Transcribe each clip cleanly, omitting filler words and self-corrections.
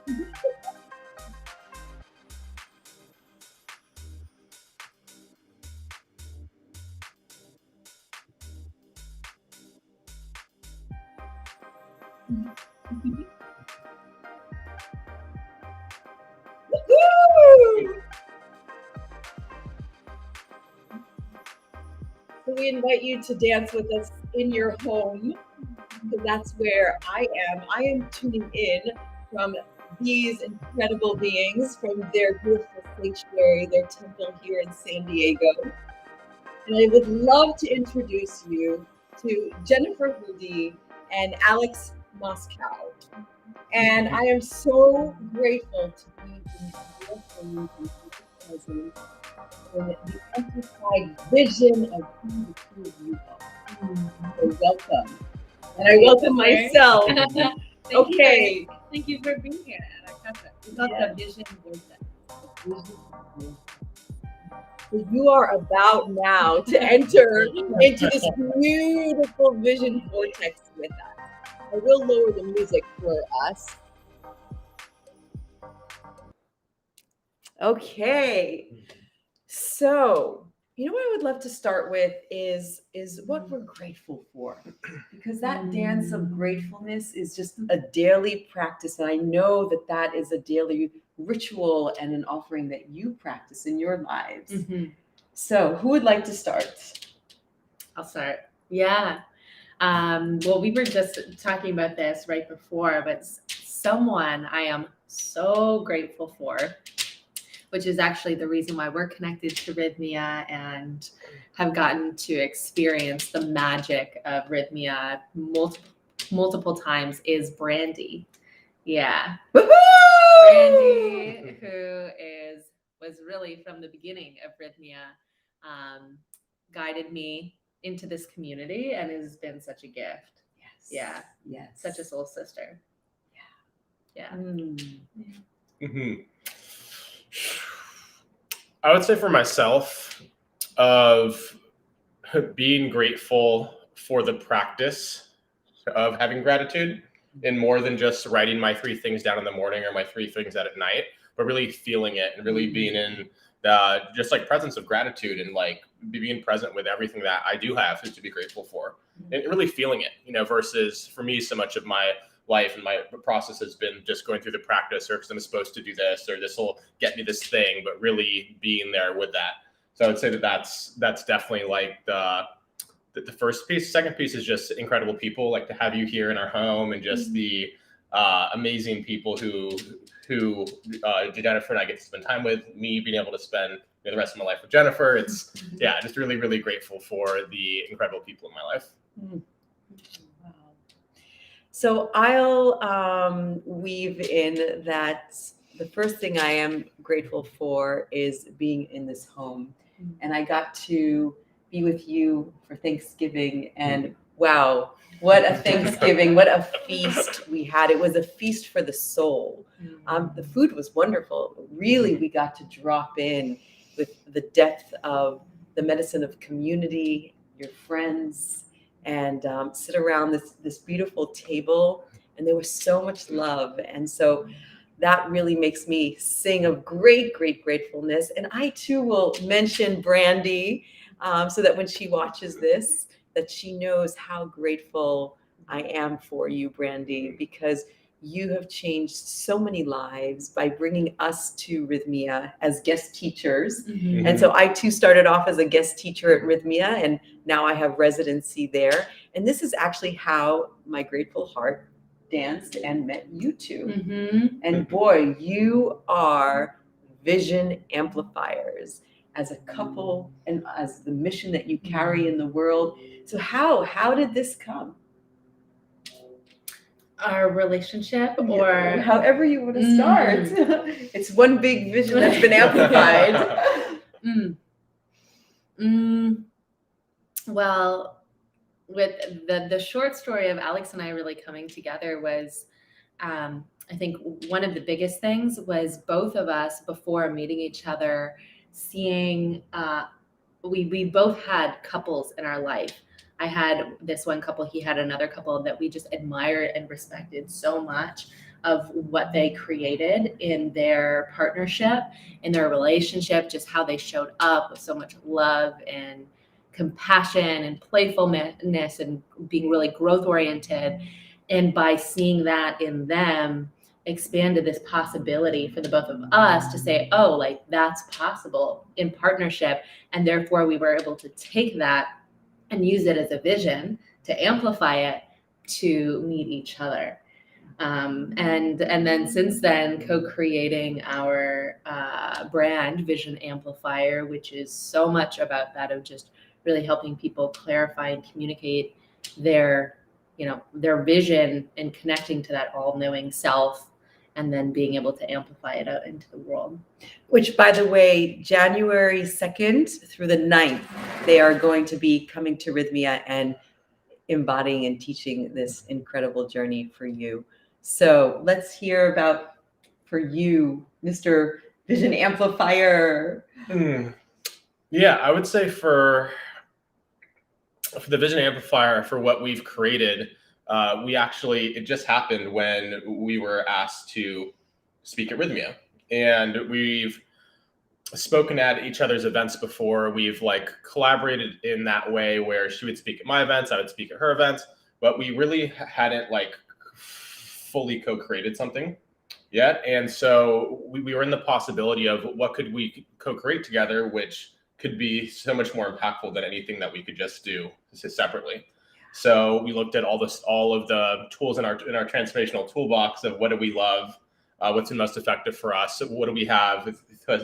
Woo! So we invite you to dance with us in your home, because that's where I am. I am tuning in from these incredible beings from their beautiful sanctuary, their temple here in San Diego. And I would love to introduce you to Jennifer Hudye and Alex Moscow. And I am so grateful to be in your presence in the amplified vision of who the two of you are. So welcome. And I welcome myself. Okay. Thank you for being here. We got the vision vortex. So you are about now to enter into this beautiful vision vortex with us. I will lower the music for us. Okay. So, you know what I would love to start with is what we're grateful for, because that dance of gratefulness is just a daily practice, and I know that that is a daily ritual and an offering that you practice in your lives. So, who would like to start? I'll start. Yeah. Well, we were just talking about this right before, but someone I am so grateful for, which is actually the reason why we're connected to Rythmia and have gotten to experience the magic of Rythmia multiple times, is Brandy. Yeah. Woo-hoo! Brandy, who was really from the beginning of Rythmia, guided me into this community and has been such a gift. Yes. Yeah. Yes. Such a soul sister. Yeah. I would say for myself, of being grateful for the practice of having gratitude, and more than just writing my 3 things down in the morning or my 3 things out at night, but really feeling it and really being in the just like presence of gratitude and like being present with everything that I do have to be grateful for, and really feeling it, versus for me, so much of my life and my process has been just going through the practice, or because I'm supposed to do this, or this will get me this thing, but really being there with that. So I would say that's definitely like the first piece. Second piece is just incredible people, like to have you here in our home, and just the amazing people who Jennifer and I get to spend time with, me being able to spend the rest of my life with Jennifer. It's just really, really grateful for the incredible people in my life. Wow. So I'll weave in that the first thing I am grateful for is being in this home. And I got to be with you for Thanksgiving, and wow, what a Thanksgiving, what a feast we had. It was a feast for the soul. The food was wonderful. Really, we got to drop in with the depth of the medicine of community, your friends, and sit around this beautiful table. And there was so much love. And so that really makes me sing of great, great gratefulness. And I too will mention Brandy, so that when she watches this, that she knows how grateful I am for you, Brandy, because you have changed so many lives by bringing us to Rythmia as guest teachers. And so I too started off as a guest teacher at Rythmia, and now I have residency there. And this is actually how my grateful heart danced and met you two. And boy, you are vision amplifiers as a couple and as the mission that you carry in the world. So how did this come? Our relationship, or however you want to start. It's one big vision that's been amplified. Well, with the short story of Alex and I really coming together was, I think one of the biggest things was both of us, before meeting each other, seeing, we both had couples in our life. I had this one couple, he had another couple that we just admired and respected so much. of what they created in their partnership, in their relationship, just how they showed up with so much love and compassion and playfulness and being really growth oriented. And by seeing that in them, expanded this possibility for the both of us to say, oh, like that's possible in partnership. And therefore we were able to take that and use it as a vision to amplify it to meet each other. And then since then, co-creating our brand Vision Amplifier, which is so much about that of just really helping people clarify and communicate their vision and connecting to that all-knowing self, and then being able to amplify it out into the world. Which, by the way, January 2nd through the 9th, they are going to be coming to Rythmia and embodying and teaching this incredible journey for you. So let's hear about, for you, Mr. Vision Amplifier. Yeah, I would say for the Vision Amplifier, for what we've created, it just happened when we were asked to speak at Rythmia. And we've spoken at each other's events before. We've like collaborated in that way where she would speak at my events, I would speak at her events, but we really hadn't like fully co-created something yet. And so we were in the possibility of what could we co-create together, which could be so much more impactful than anything that we could just do separately. So we looked at all of the tools in our transformational toolbox of what do we love, what's the most effective for us, what do we have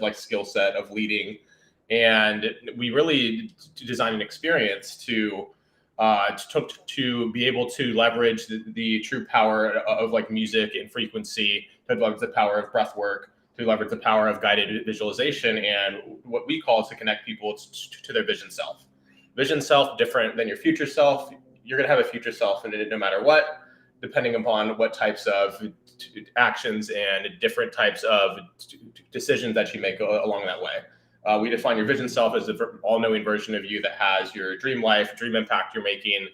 like skill set of leading, and we really designed an experience to be able to leverage the true power of like music and frequency, to leverage the power of breath work, to leverage the power of guided visualization, and what we call to connect people to their vision self. Vision self, different than your future self. You're going to have a future self, and no matter what, depending upon what types of actions and different types of decisions that you make along that way. We define your vision self as the all-knowing version of you that has your dream life, dream impact you're making,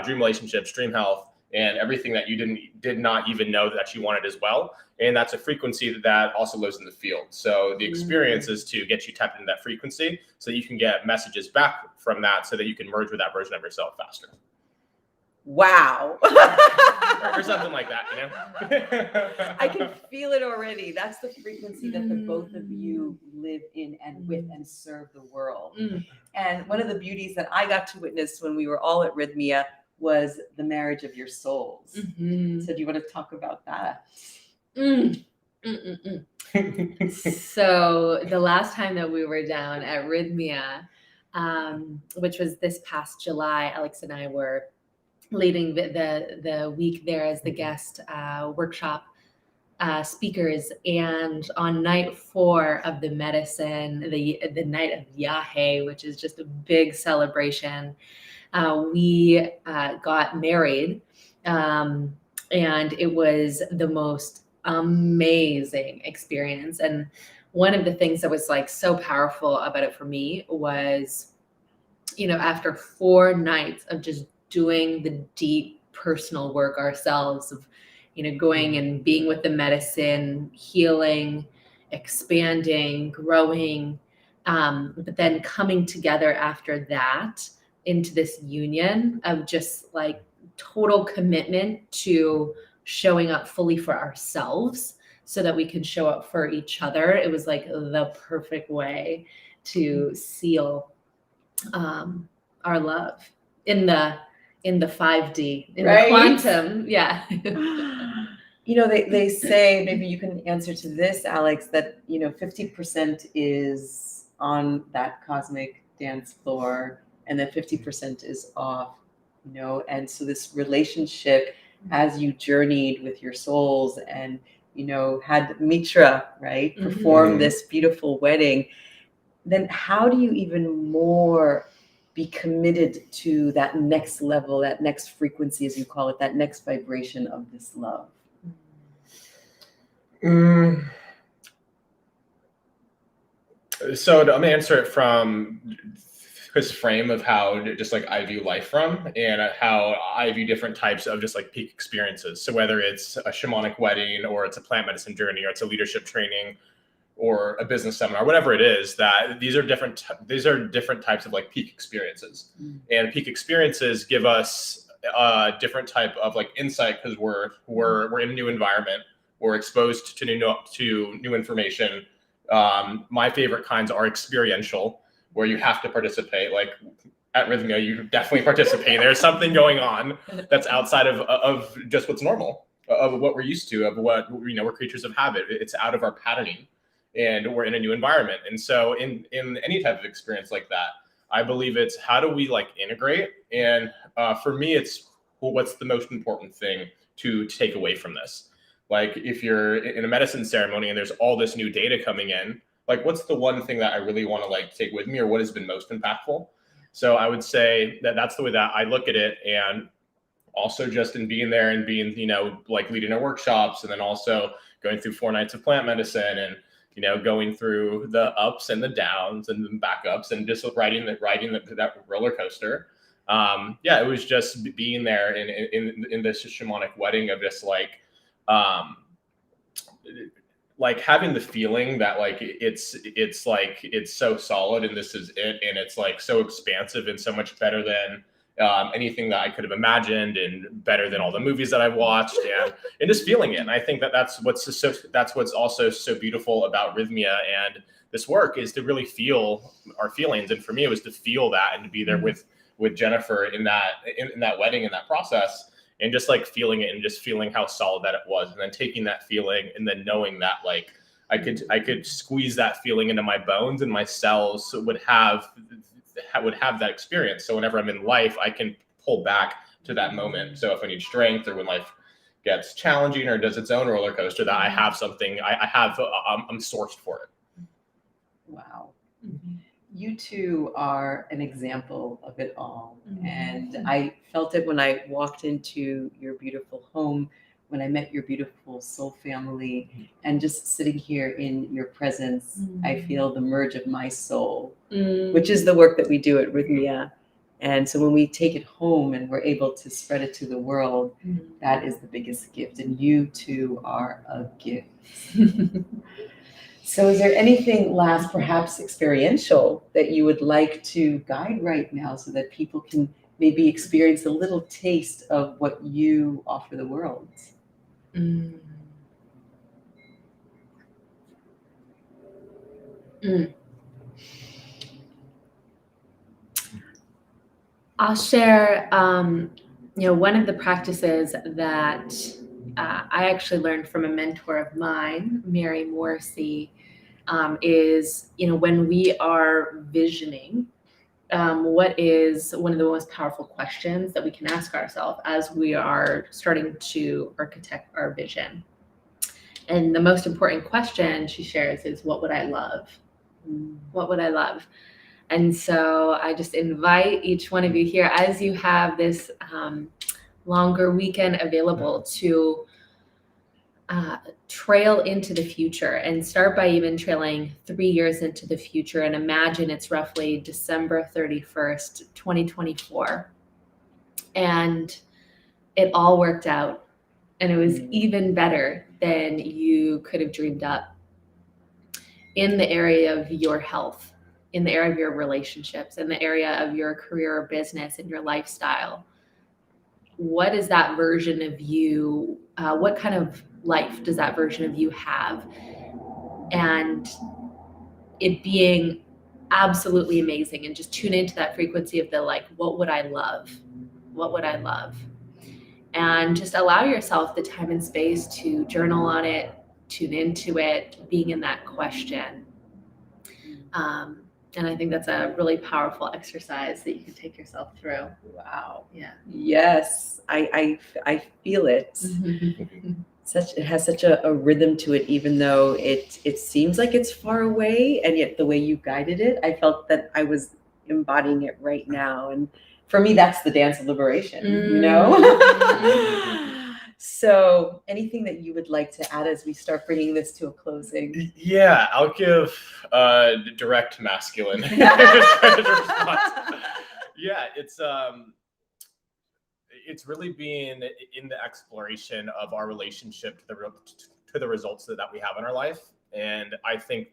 dream relationships, dream health, and everything that you did not even know that you wanted as well. And that's a frequency that also lives in the field. So the experience is to get you tapped into that frequency so you can get messages back from that so that you can merge with that version of yourself faster. Wow. Or something like that, you know? I can feel it already. That's the frequency that the both of you live in and with and serve the world. And one of the beauties that I got to witness when we were all at Rythmia was the marriage of your souls. So do you want to talk about that? So the last time that we were down at Rythmia, which was this past July, Alex and I were leading the week there as the guest workshop speakers. And on night 4 of the medicine, the night of Yahe, which is just a big celebration, we got married. And it was the most amazing experience. And one of the things that was like so powerful about it for me was, after 4 nights of just doing the deep personal work ourselves of, going and being with the medicine, healing, expanding, growing, but then coming together after that into this union of just like total commitment to showing up fully for ourselves so that we can show up for each other. It was like the perfect way to seal our love in the 5D, in the quantum. Yeah. They say, maybe you can answer to this, Alex, that 50% is on that cosmic dance floor and then 50% is off, and so this relationship, as you journeyed with your souls and had Mitra, right, perform this beautiful wedding, then how do you even more be committed to that next level, that next frequency, as you call it, that next vibration of this love? So to answer it from frame of how just like I view life from, and how I view different types of just like peak experiences. So whether it's a shamanic wedding, or it's a plant medicine journey, or it's a leadership training, or a business seminar, whatever it is, that these are different types of like peak experiences. And peak experiences give us a different type of like insight, because we're in a new environment, we're exposed to new information. My favorite kinds are experiential, where you have to participate. Like at Rythmia, you definitely participate. There's something going on that's outside of just what's normal, of what we're used to, of what, we're creatures of habit. It's out of our patterning, and we're in a new environment. And so in any type of experience like that, I believe it's how do we like integrate? And for me, it's what's the most important thing to take away from this? Like if you're in a medicine ceremony and there's all this new data coming in, like what's the one thing that I really want to like take with me, or what has been most impactful? So I would say that that's the way that I look at it. And also just in being there and being, like leading our workshops, and then also going through 4 nights of plant medicine, and going through the ups and the downs and the backups, and just riding that roller coaster. It was just being there in this shamanic wedding of just like having the feeling that like it's so solid, and this is it, and it's like so expansive and so much better than anything that I could have imagined, and better than all the movies that I've watched, and just feeling it. And I think that's what's also so beautiful about Rythmia and this work, is to really feel our feelings. And for me, it was to feel that, and to be there with Jennifer in that wedding, in that process, and just like feeling it, and just feeling how solid that it was, and then taking that feeling, and then knowing that like I could squeeze that feeling into my bones, and my cells would have that experience. So whenever I'm in life, I can pull back to that moment. So if I need strength, or when life gets challenging or does its own roller coaster, that I have something, I'm sourced for it. Wow. You two are an example of it all. And I felt it when I walked into your beautiful home, when I met your beautiful soul family, and just sitting here in your presence, I feel the merge of my soul, which is the work that we do at Rythmia. And so when we take it home and we're able to spread it to the world, that is the biggest gift. And you two are a gift. So is there anything last, perhaps experiential, that you would like to guide right now, so that people can maybe experience a little taste of what you offer the world? I'll share, one of the practices that I actually learned from a mentor of mine, Mary Morrissey, is, when we are visioning, what is one of the most powerful questions that we can ask ourselves as we are starting to architect our vision. And the most important question she shares is, what would I love? What would I love? And so I just invite each one of you here, as you have this longer weekend available, to trail into the future, and start by even trailing 3 years into the future, and imagine it's roughly December 31st, 2024. And it all worked out, and it was even better than you could have dreamed up, in the area of your health, in the area of your relationships, in the area of your career or business, and your lifestyle. What is that version of you? What kind of life does that version of you have? And it being absolutely amazing, and just tune into that frequency of the like, what would I love? What would I love? And just allow yourself the time and space to journal on it, tune into it, being in that question. And I think that's a really powerful exercise that you can take yourself through. Wow. Yeah. Yes, I feel it. It has such a rhythm to it, even though it seems like it's far away, and yet the way you guided it, I felt that I was embodying it right now. And for me, that's the dance of liberation, So anything that you would like to add as we start bringing this to a closing? Yeah, I'll give direct masculine response. Yeah, it's really being in the exploration of our relationship to the results that we have in our life. And I think,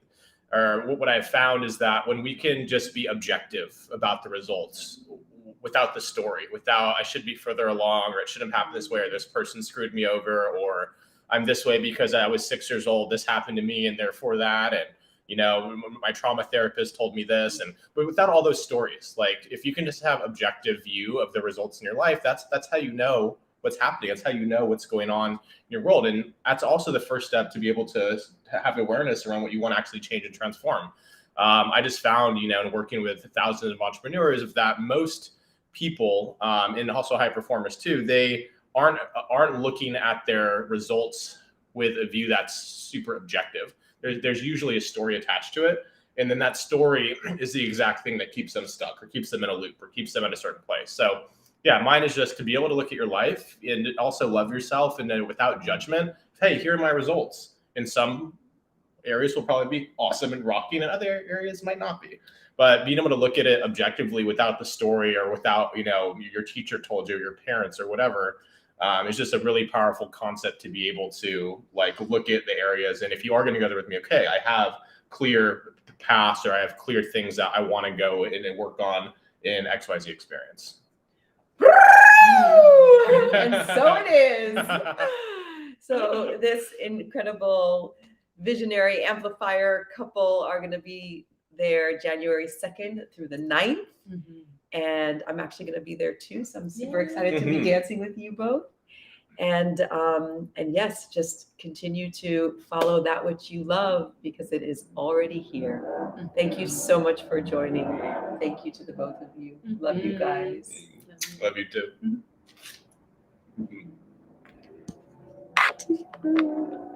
or what I've found is that when we can just be objective about the results without the story, without I should be further along, or it shouldn't happen this way, or this person screwed me over, or I'm this way because I was 6 years old, this happened to me, and therefore that, and my trauma therapist told me this, but without all those stories, like if you can just have objective view of the results in your life, that's how you know what's happening. That's how you know what's going on in your world, and that's also the first step to be able to have awareness around what you want to actually change and transform. I just found, in working with thousands of entrepreneurs, of that most people, and also high performers too, they aren't looking at their results with a view that's super objective. There's usually a story attached to it. And then that story is the exact thing that keeps them stuck or keeps them in a loop or keeps them at a certain place. So yeah, mine is just to be able to look at your life and also love yourself, and then without judgment, hey, here are my results. In some areas will probably be awesome and rocking, and other areas might not be. But being able to look at it objectively without the story, or without, your teacher told you, or your parents, or whatever, it's just a really powerful concept to be able to look at the areas. And if you are going to go there with me, okay, I have clear paths, or I have clear things that I want to go in and work on in XYZ experience. And so it is. So this incredible visionary Amplifier couple are going to be there January 2nd through the 9th. And I'm actually going to be there too. So I'm super excited to be dancing with you both. And yes, just continue to follow that which you love, because it is already here. Thank you so much for joining. Thank you to the both of you. Love you guys. Love you too.